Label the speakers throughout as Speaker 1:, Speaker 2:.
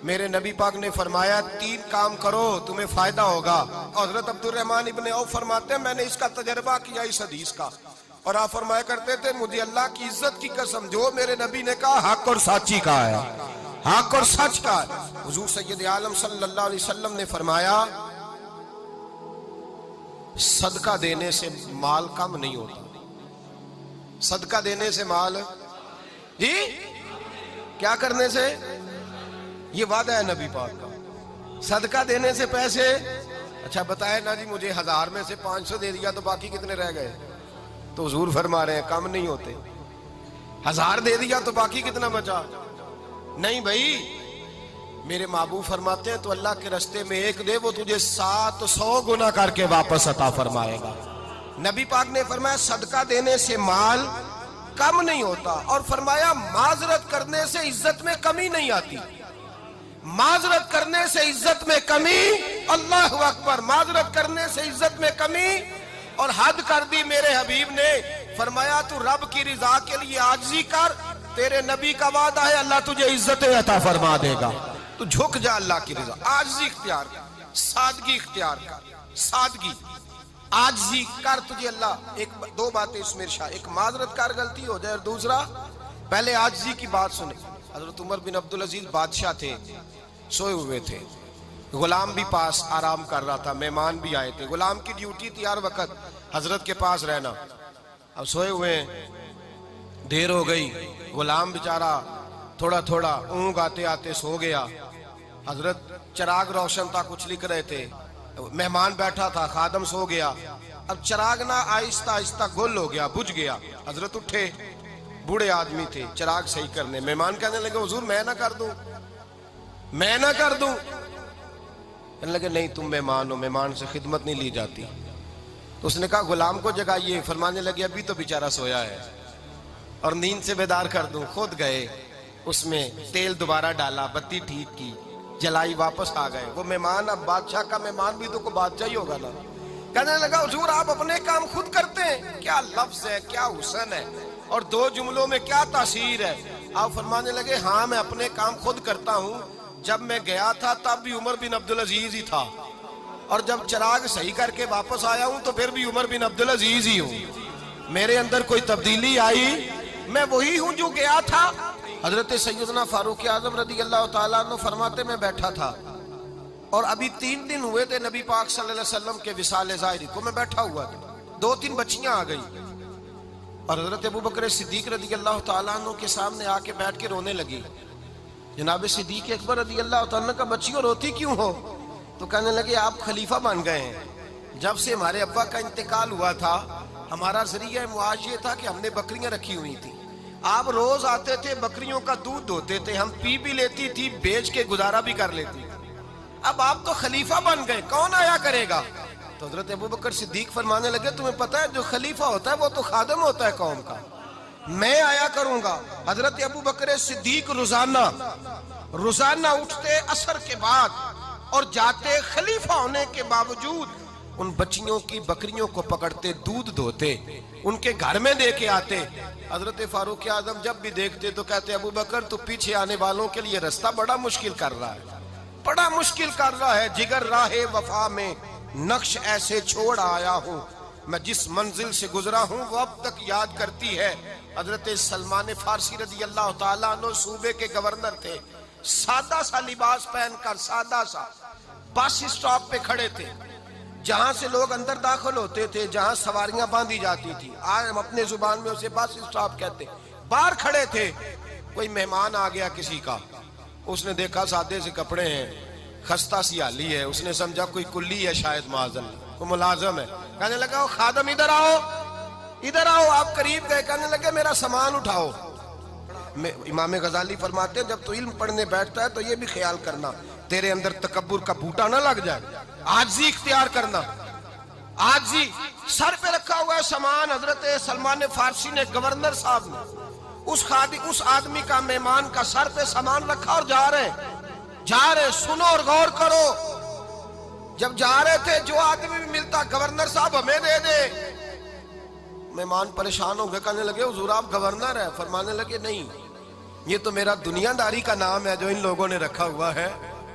Speaker 1: میرے نبی پاک نے فرمایا 3 کام کرو تمہیں فائدہ ہوگا. حضرت عبد الرحمن ابن عوف فرماتے ہیں میں نے اس کا تجربہ کیا اس حدیث کا, اور آپ فرمایا کرتے تھے مجھے اللہ کی عزت کی قسم جو میرے نبی نے کہا حق اور سچی کہا ہے, حق اور سچ کا ہے. حضور سید عالم صلی اللہ علیہ وسلم نے فرمایا صدقہ دینے سے مال کم نہیں ہوتا. صدقہ دینے سے مال جی کیا کرنے سے, یہ وعدہ ہے نبی پاک کا. صدقہ دینے سے پیسے, اچھا بتائے نا جی مجھے 1000 میں سے 500 دے دیا تو باقی کتنے رہ گئے؟ تو حضور فرما رہے ہیں کم نہیں ہوتے. 1000 دے دیا تو باقی کتنا بچا؟ نہیں بھائی, میرے محبوب فرماتے ہیں تو اللہ کے رستے میں 1 دے وہ تجھے 700 گنا کر کے واپس عطا فرمائے گا. نبی پاک نے فرمایا صدقہ دینے سے مال کم نہیں ہوتا, اور فرمایا معذرت کرنے سے عزت میں کمی نہیں آتی. معذرت کرنے سے عزت میں کمی, اللہ اکبر, معذرت کرنے سے عزت میں کمی. اور حد کر دی میرے حبیب نے, فرمایا تو رب کی رضا کے لیے عاجزی کر, تیرے نبی کا وعدہ ہے اللہ تجھے عزت عطا فرما دے گا. تو جھک جا اللہ کی رضا, عاجزی اختیار کر, سادگی اختیار کر, سادگی عاجزی کر, تجھے اللہ 2 باتیں اس میں ارشاد, ایک معذرت کر غلطی ہو جائے, اور دوسرا پہلے عاجزی کی بات سنیں. حضرت عمر بن عبدالعزیز بادشاہ تھے, سوئے ہوئے تھے, غلام بھی پاس آرام کر رہا تھا, مہمان بھی آئے تھے. غلام کی ڈیوٹی تھی ہر وقت حضرت کے پاس رہنا. اب سوئے ہوئے دیر ہو گئی, غلام بیچارہ تھوڑا تھوڑا اونگ آتے آتے سو گیا. حضرت چراغ روشن تھا, کچھ لکھ رہے تھے, مہمان بیٹھا تھا, خادم سو گیا. اب چراغ نہ آہستہ آہستہ گل ہو گیا, بجھ گیا. حضرت اٹھے, بوڑھے آدمی تھے, چراغ صحیح کرنے. مہمان کہنے لگے حضور میں نہ کر دوں, میں نہ کر دوں. کہنے لگے نہیں تم مہمان ہو, مہمان سے خدمت نہیں لی جاتی. تو اس نے کہا غلام کو جگائیے. فرمانے لگے ابھی تو بیچارہ سویا ہے اور نیند سے بیدار کر دوں. خود گئے, اس میں تیل دوبارہ ڈالا, بتی ٹھیک کی, جلائی, واپس آ گئے. وہ مہمان, اب بادشاہ کا مہمان بھی تو کوئی بادشاہ ہی ہوگا نا. کہنے لگا حضور آپ اپنے کام خود کرتے ہیں, کیا لفظ ہے, کیا حسن ہے, اور 2 جملوں میں کیا تاثیر ہے. آپ فرمانے لگے ہاں میں اپنے کام خود کرتا ہوں. جب میں گیا تھا تب بھی عمر بن عبدالعزیز ہی تھا, اور جب چراغ صحیح کر کے واپس آیا ہوں تو پھر بھی عمر بن عبدالعزیز ہی ہوں. میرے اندر کوئی تبدیلی آئی, میں وہی ہوں جو گیا تھا. حضرت سیدنا فاروق اعظم رضی اللہ تعالیٰ عنہ فرماتے میں بیٹھا تھا, اور ابھی 3 دن ہوئے تھے نبی پاک صلی اللہ علیہ وسلم کے وصال ظاہری کو. میں بیٹھا ہوا تھا, 2-3 بچیاں آ گئی, اور حضرت ابو بکر صدیق رضی اللہ تعالیٰ عنہ کے سامنے آ کے بیٹھ کے رونے لگی. جناب صدیق اکبر رضی اللہ تعالیٰ عنہ کا بچیوں روتی کیوں ہو؟ تو کہنے لگے آپ خلیفہ بن گئے ہیں. جب سے ہمارے ابا کا انتقال ہوا تھا ہمارا ذریعہ معاش یہ تھا کہ ہم نے بکریاں رکھی ہوئی تھی. آپ روز آتے تھے, بکریوں کا دودھ دھوتے تھے, ہم پی بھی لیتی تھی, بیچ کے گزارا بھی کر لیتی. اب آپ تو خلیفہ بن گئے, کون آیا کرے گا؟ تو حضرت ابو بکر صدیق فرمانے لگے تمہیں پتہ ہے جو خلیفہ ہوتا ہے وہ تو خادم ہوتا ہے قوم کا, میں آیا کروں گا. حضرت ابو بکر صدیق روزانہ اٹھتے عصر کے بعد اور جاتے, خلیفہ ہونے کے باوجود ان بچیوں کی بکریوں کو پکڑتے, دودھ دھوتے, ان کے گھر میں دے کے آتے. حضرت فاروق اعظم جب بھی دیکھتے تو کہتے ابو بکر تو پیچھے آنے والوں کے لیے رستہ بڑا مشکل کر رہا ہے, بڑا مشکل کر رہا ہے. جگر راہ وفا میں نقش ایسے چھوڑ آیا ہوں, میں جس منزل سے گزرا ہوں وہ اب تک یاد کرتی ہے. حضرت سلمان فارسی رضی اللہ تعالیٰ عنہ صوبے کے گورنر تھے, سادہ سا لباس پہن کر, سادہ سا, بس اسٹاپ پہ کھڑے تھے, جہاں سے لوگ اندر داخل ہوتے تھے, جہاں سواریاں باندھی جاتی تھی, آج ہم اپنے زبان میں اسے بس اسٹاپ کہتے. باہر کھڑے تھے, کوئی مہمان آ گیا کسی کا, اس نے دیکھا سادے سے کپڑے ہیں, خستہ سی حالی ہے, اس نے سمجھا کوئی کلی ہے شاید, معاذ اللہ کوئی ملازم ہے. کہنے لگا خادم ادھر آؤ, ادھر آؤ. آپ قریب گئے, کہنے لگے میرا سامان اٹھاؤ. امام غزالی فرماتے ہیں جب تو علم پڑھنے بیٹھتا ہے تو یہ بھی خیال کرنا تیرے اندر تکبر کا بوٹا نہ لگ جائے, عاجزی اختیار کرنا. عاجزی, سر پہ رکھا ہوا ہے سامان. حضرت سلمان فارسی نے, گورنر صاحب نے, اس آدمی کا, مہمان کا سر پہ سامان رکھا اور جا رہے. سنو اور غور کرو. جب جا رہے تھے جو آدمی بھی ملتا, گورنر صاحب ہمیں دے دے. مہمان پریشان ہو گئے, کہنے لگے حضور آپ گورنر ہیں؟ فرمانے لگے نہیں, یہ تو میرا دنیا داری کا نام ہے جو ان لوگوں نے رکھا ہوا ہے،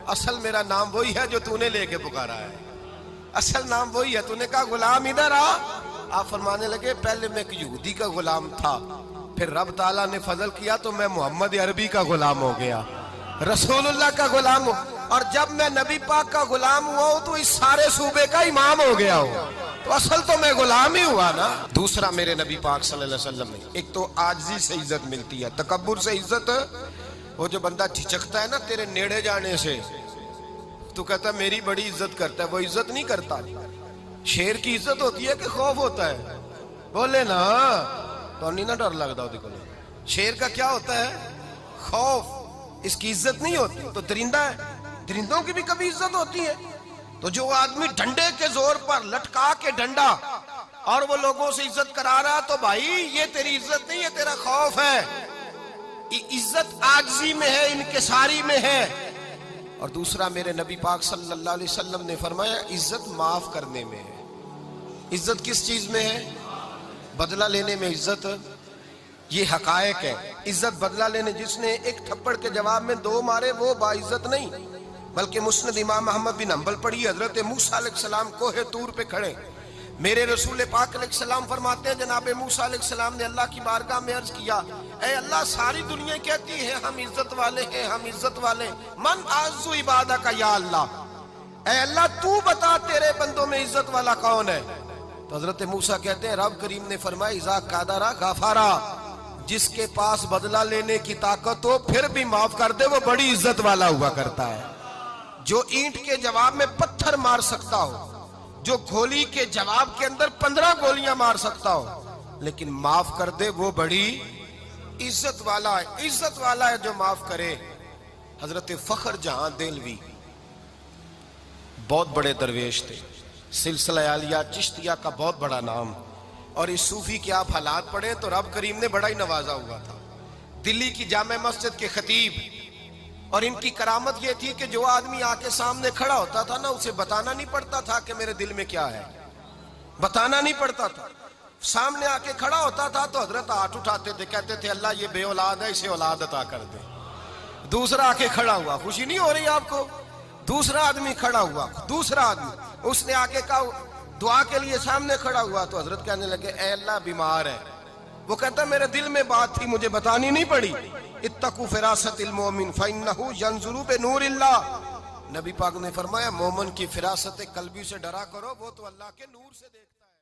Speaker 1: اصل میرا نام وہی ہے جو تو نے لے کے پکارا ہے، اصل نام وہی ہے۔ تو نے کہا غلام ادھر آ، آپ فرمانے لگے پہلے میں ایک یہودی کا غلام تھا، پھر رب تعالیٰ نے فضل کیا تو میں محمد عربی کا غلام ہو گیا، رسول اللہ کا غلام ہوں، اور جب میں نبی پاک کا غلام ہوا ہوں تو اس سارے صوبے کا امام ہو گیا ہوں، تو اصل تو میں غلام ہی ہوا نا۔ دوسرا میرے نبی پاک صلی اللہ علیہ وسلم نے ایک تو عاجزی سے عزت ملتی ہے، تکبر سے عزت، وہ جو بندہ جھجکتا ہے نا تیرے نیڑے جانے سے، تو کہتا ہے میری بڑی عزت کرتا ہے، وہ عزت نہیں کرتا۔ شیر کی عزت ہوتی ہے کہ خوف ہوتا ہے؟ بولے نا، تو نہیں نہ ڈر لگتا ہوتی کو۔ شیر کا کیا ہوتا ہے؟ خوف، اس کی عزت نہیں ہوتی۔ تو درندہ ہے، درندوں کی بھی کبھی عزت ہوتی ہے؟ تو جو آدمی ڈنڈے کے زور پر لٹکا کے ڈنڈا اور وہ لوگوں سے عزت کرا رہا، تو بھائی یہ تیری عزت نہیں ہے، تیرا خوف ہے۔ عزت عاجزی میں ہے، انکساری میں ہے۔ اور دوسرا میرے نبی پاک صلی اللہ علیہ وسلم نے فرمایا عزت معاف کرنے میں ہے۔ عزت کس چیز میں ہے؟ بدلہ لینے میں عزت، یہ حقائق ہے۔ عزت بدلہ لینے، جس نے ایک تھپڑ کے جواب میں 2 مارے وہ باعزت نہیں، بلکہ مسند امام احمد بن حنبل پڑھی، حضرت موسیٰ علیہ السلام کوہ طور پہ کھڑے، میرے رسول پاک علیہ السلام فرماتے ہیں جناب موسیٰ علیہ السلام نے اللہ کی بارگاہ میں عرض کیا، اے اللہ ساری دنیا کہتی ہے ہم عزت والے ہیں، ہم عزت والے، من اعز عبادہ کا یا اللہ، اے اللہ تو بتا تیرے بندوں میں عزت والا کون ہے؟ تو حضرت موسیٰ کہتے ہیں رب کریم نے فرمایا اذا قادرا غفارا، جس کے پاس بدلہ لینے کی طاقت ہو پھر بھی معاف کر دے وہ بڑی عزت والا ہوا کرتا ہے۔ جو اینٹ کے جواب میں پتھر مار سکتا ہو، جو گولی کے جواب کے اندر 15 گولیاں مار سکتا ہو، لیکن معاف کر دے وہ بڑی عزت والا ہے۔ عزت والا ہے جو معاف کرے۔ حضرت فخر جہاں دہلوی بہت بڑے درویش تھے، سلسلہ عالیہ چشتیہ کا بہت بڑا نام، اور اس صوفی کے آپ حالات پڑھیں تو رب کریم نے بڑا ہی نوازا ہوا تھا۔ دلی کی جامع مسجد کے خطیب، اور ان کی کرامت یہ تھی کہ جو آدمی آ کے سامنے کھڑا ہوتا تھا نا اسے بتانا نہیں پڑتا تھا کہ میرے دل میں کیا ہے، بتانا نہیں پڑتا تھا۔ سامنے آ کے کھڑا ہوتا تھا تو حضرت ہاتھ اٹھاتے تھے، کہتے تھے اللہ یہ بے اولاد ہے اسے اولاد عطا کر دے۔ دوسرا آ کے کھڑا ہوا، خوشی نہیں ہو رہی آپ کو؟ دوسرا آدمی کھڑا ہوا، دوسرا آدمی، اس نے آ کے کہا دعا کے لیے سامنے کھڑا ہوا تو حضرت کہنے لگے اے اللہ بیمار ہے، وہ کہتا میرے دل میں بات تھی مجھے بتانی نہیں پڑی، اتقوا فراست المومن فإنہ ینظر بنور اللہ، نبی پاک نے فرمایا مومن کی فراست قلبی سے ڈرا کرو، وہ تو اللہ کے نور سے دیکھتا ہے۔